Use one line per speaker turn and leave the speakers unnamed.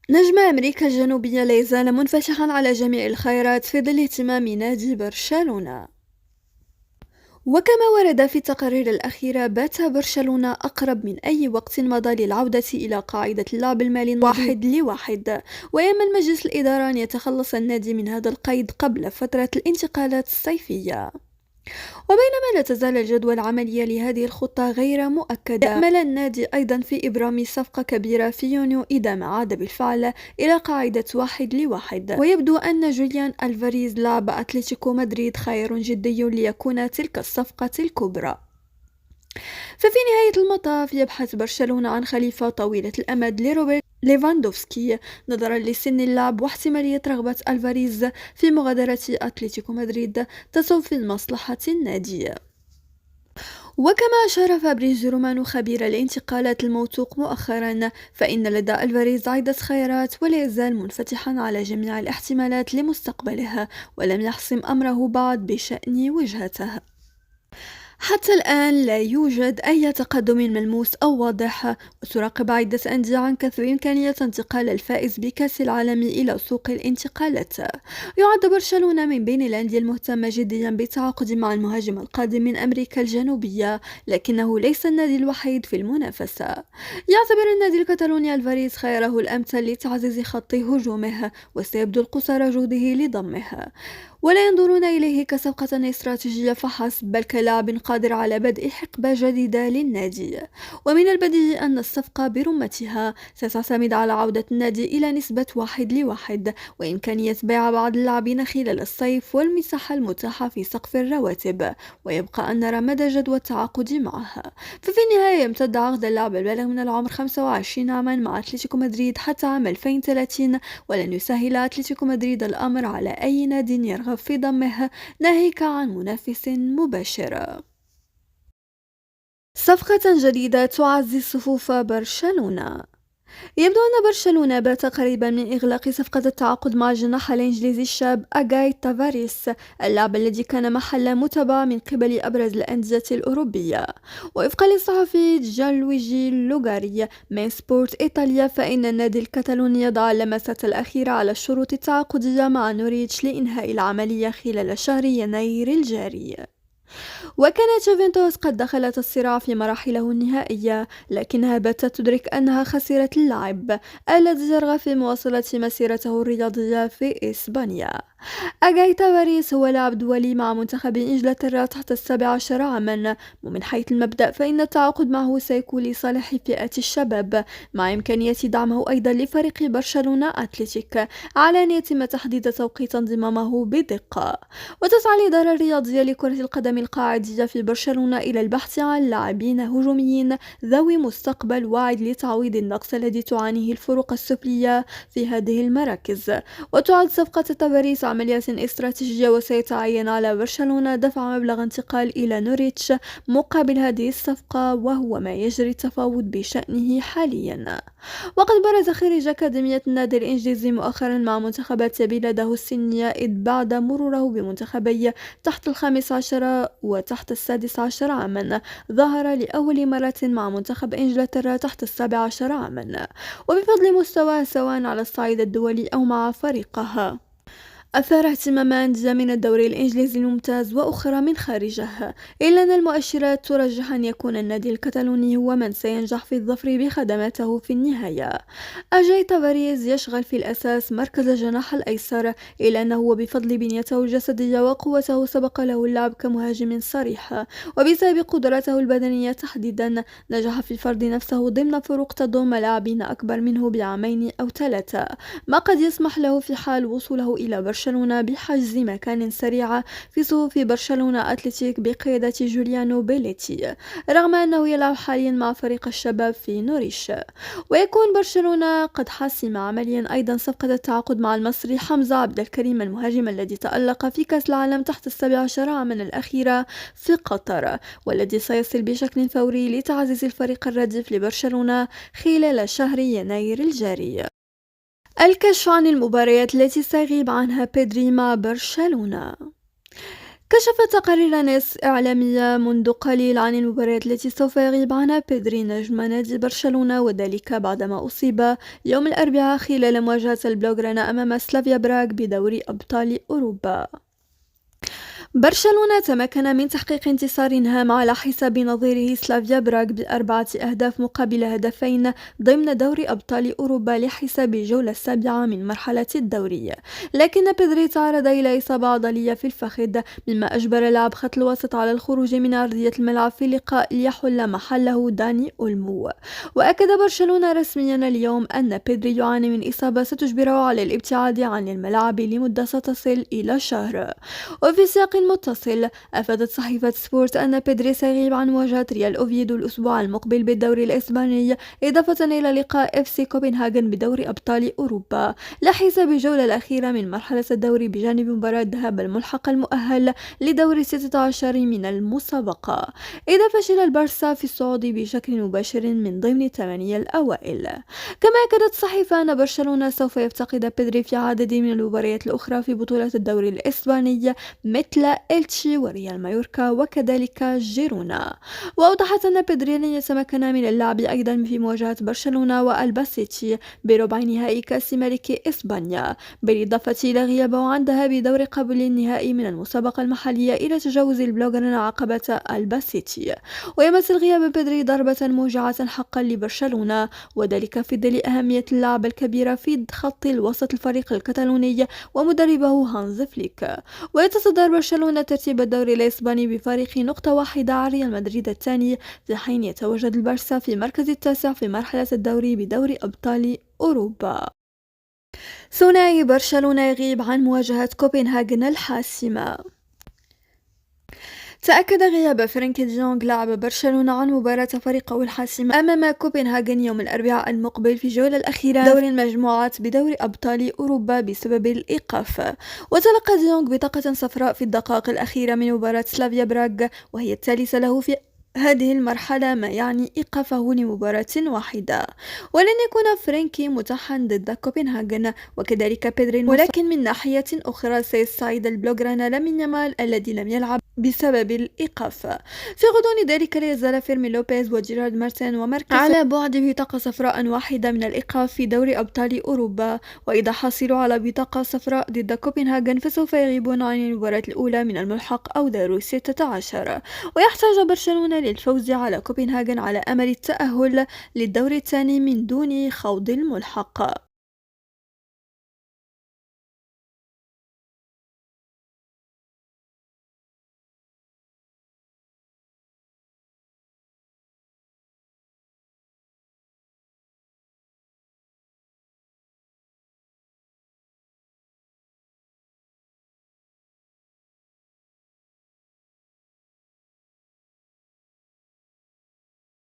نجم أمريكا الجنوبية لا يزال منفتحًا على جميع الخيارات في ظل اهتمام نادي برشلونة، وكما ورد في التقارير الأخيرة بات برشلونة أقرب من أي وقت مضى للعودة إلى قاعدة اللعب المالي النظيف 1-1، ويأمل مجلس الإدارة أن يتخلص النادي من هذا القيد قبل فترة الانتقالات الصيفية. وبينما لا تزال الجدوى العملية لهذه الخطة غير مؤكدة، يأمل النادي أيضا في إبرام صفقة كبيرة في يونيو إذا ما عاد بالفعل إلى قاعدة 1-1، ويبدو أن جوليان ألفاريز لاعب أتلتيكو مدريد خير جدي ليكون تلك الصفقة الكبرى. ففي نهاية المطاف يبحث برشلونة عن خليفة طويلة الأمد لروبرت ليفاندوفسكي نظرا لسن اللاعب واحتمالية رغبة ألفاريز في مغادرة أتلتيكو مدريد تصب في مصلحة النادي. وكما أشار فابريزيو رومانو خبير الانتقالات الموثوق مؤخرا، فإن لدى ألفاريز عدة خيارات ولا يزال منفتحا على جميع الاحتمالات لمستقبله، ولم يحسم أمره بعد بشأن وجهته. حتى الآن لا يوجد أي تقدم ملموس أو واضح، وتراقب عدة أندية عن كثب إمكانية انتقال الفائز بكأس العالم إلى سوق الانتقالات. يعد برشلونة من بين الأندية المهتمة جديا بالتعاقد مع المهاجم القادم من أمريكا الجنوبية، لكنه ليس النادي الوحيد في المنافسة. يعتبر النادي الكتالوني ألفاريز خياره الأمثل لتعزيز خط هجومه، وسيبذل قصارى جهده لضمه، ولا ينظرون إليه كصفقة استراتيجية فحسب، بل كلاعب قادر على بدء حقبة جديدة للنادي. ومن البديهي أن الصفقة برمتها ستعتمد على عودة النادي إلى نسبة 1-1، وإمكانية بيع بعض اللاعبين خلال الصيف، والمساحة المتاحة في سقف الرواتب، ويبقى أن نرى مدى جدوى التعاقد معها. ففي النهاية يمتد عقد اللاعب البالغ من العمر 25 عاما مع أتلتيكو مدريد حتى عام 2030، ولن يسهل أتلتيكو مدريد الأمر على أي نادي يرغب في ضمه، ناهيك عن منافس مباشر. صفقة جديدة تعزز صفوف برشلونة. يبدو أن برشلونة بات قريبا من إغلاق صفقة التعاقد مع الجناح الإنجليزي الشاب أغاي تافاريس، اللاعب الذي كان محل متابعة من قبل أبرز الأندية الأوروبية. وفقا للصحفي جانلويجي لوغاري من سبورت إيطاليا، فإن النادي الكتالوني يضع اللمسات الأخيرة على الشروط التعاقدية مع نوريتش لإنهاء العملية خلال شهر يناير الجاري. وكانت يوفنتوس قد دخلت الصراع في مراحله النهائية، لكنها باتت تدرك أنها خسرت اللاعب الذي يرغب في مواصلة مسيرته الرياضية في إسبانيا. أغاي تافاريس هو لاعب دولي مع منتخب إنجلترا تحت 17 عاما، ومن حيث المبدأ فإن التعاقد معه سيكون لصالح فئة الشباب، مع إمكانية دعمه أيضا لفريق برشلونة أتلتيك على أن يتم تحديد توقيت انضمامه بدقة. وتسعى الإدارة الرياضية لكرة القدم القاعدية في برشلونة إلى البحث عن لاعبين هجوميين ذوي مستقبل واعد لتعويض النقص الذي تعانيه الفرق السفلية في هذه المراكز. وتعد صفقة تافاريس عملية استراتيجية، وسيتعين على برشلونة دفع مبلغ انتقال إلى نوريتش مقابل هذه الصفقة، وهو ما يجري التفاوض بشأنه حاليا. وقد برز خريج أكاديمية النادي الإنجليزي مؤخرا مع منتخبات بلاده السنية، إذ بعد مروره بمنتخبي تحت 15 وتحت 16 عاما ظهر لأول مرة مع منتخب إنجلترا تحت 17 عاما، وبفضل مستواه سواء على الصعيد الدولي أو مع فريقها أثار اهتمام أندية من الدوري الإنجليزي الممتاز وأخرى من خارجه، إلا أن المؤشرات ترجح أن يكون النادي الكتالوني هو من سينجح في الظفر بخدماته في النهاية. أجاي تافاريز يشغل في الأساس مركز الجناح الأيسر، إلا أنه بفضل بنيته الجسدية وقوته سبق له اللعب كمهاجم صريح، وبسبب قدراته البدنية تحديدا نجح في فرض نفسه ضمن فرق تضم لاعبين أكبر منه بعامين أو 3، ما قد يسمح له في حال وصوله إلى برشلونة بحجز مكان سريع في صفوف برشلونة أتلتيك بقيادة جوليانو بيليتي، رغم أنه يلعب حاليا مع فريق الشباب في نوريش. ويكون برشلونة قد حسم عمليا أيضا صفقة التعاقد مع المصري حمزة عبد الكريم، المهاجم الذي تألق في كأس العالم تحت 17 عاما الأخيرة في قطر، والذي سيصل بشكل فوري لتعزيز الفريق الرديف لبرشلونة خلال شهر يناير الجاري. الكشف عن المباريات التي سيغيب عنها بيدري مع برشلونة. كشفت تقارير ناس إعلامية منذ قليل عن المباريات التي سوف يغيب عنها بيدري نجم نادي برشلونة، وذلك بعدما أصيب يوم الأربعاء خلال مواجهة البلوغرانا أمام سلافيا براغ بدوري أبطال أوروبا. برشلونة تمكن من تحقيق انتصار هام على حساب نظيره سلافيا براغ ب4 أهداف مقابل هدفين ضمن دوري أبطال أوروبا لحساب الجولة السابعة من مرحلة الدوري، لكن بيدري تعرض إلى إصابة عضلية في الفخذ، مما أجبر لاعب خط الوسط على الخروج من أرضية الملعب في لقاء ليحل محله داني أولمو. وأكد برشلونة رسميا اليوم أن بيدري يعاني من إصابة ستجبره على الابتعاد عن الملعب لمدة ستصل إلى شهر. وفي سياق متصل، أفادت صحيفة سبورت أن بيدري سيغيب عن مواجهة ريال أوفيدو الأسبوع المقبل بالدوري الإسباني، إضافة إلى لقاء FC كوبنهاغن بدوري أبطال أوروبا لحساب الجولة الأخيرة من مرحلة الدوري، بجانب مباراة ذهاب الملحق المؤهل لدور 16 من المسابقة، إذا فشل البارسا في الصعود بشكل مباشر من ضمن الثمانية الأوائل. كما أكدت الصحيفة أن برشلونة سوف يفتقد بيدري في عدد من المباريات الأخرى في بطولة الدوري الإسباني مثل إلتشي وريال مايوركا وكذلك جيرونا. وأوضحت أن بيدري لن يتمكن من اللعب أيضا في مواجهة برشلونة والباسيتي بربع نهائي كأس ملك إسبانيا، بالإضافة إلى غيابه عن ذهاب دور قبل النهائي من المسابقة المحلية إلى تجاوز البلوغرانا عقبة الباسيتي. ويمثل غياب بيدري ضربة موجعة حقا لبرشلونة، وذلك في ظل أهمية اللعب الكبيرة في خط الوسط الفريق الكتالوني ومدربه هانز فليك. ويتصدر برشلونة ترتيب الدوري الإسباني بفارق نقطة واحدة عن ريال مدريد الثاني، في حين يتواجد البارسا في المركز التاسع في مرحلة الدوري بدوري أبطال أوروبا. ثنائي برشلونة يغيب عن مواجهة كوبنهاغن الحاسمة. تأكد غياب فرانكي ديونغ لاعب برشلونة عن مباراة فريقه الحاسمة أمام كوبنهاغن يوم الأربعاء المقبل في الجولة الأخيرة دور المجموعات بدوري أبطال أوروبا بسبب الإيقاف. وتلقى ديونغ بطاقة صفراء في الدقائق الأخيرة من مباراة سلافيا براغ، وهي الثالثة له في هذه المرحلة، ما يعني إيقافه لمباراة واحدة. ولن يكون فرانكي متاحا ضد كوبنهاغن وكذلك بيدري، ولكن من ناحية أخرى سيستعيد البلوغرانا لامين يامال الذي لم يلعب بسبب الإيقاف. في غضون ذلك لا يزال فيرمين لوبيز وجيرارد مارتين وماركيز على بعد بطاقة صفراء واحدة من الإيقاف في دوري أبطال أوروبا، وإذا حصلوا على بطاقة صفراء ضد كوبنهاغن فسوف يغيبون عن المباراة الأولى من الملحق أو دور 16. ويحتاج برشلونة للفوز على كوبنهاغن على أمل التأهل للدور الثاني من دون خوض الملحق.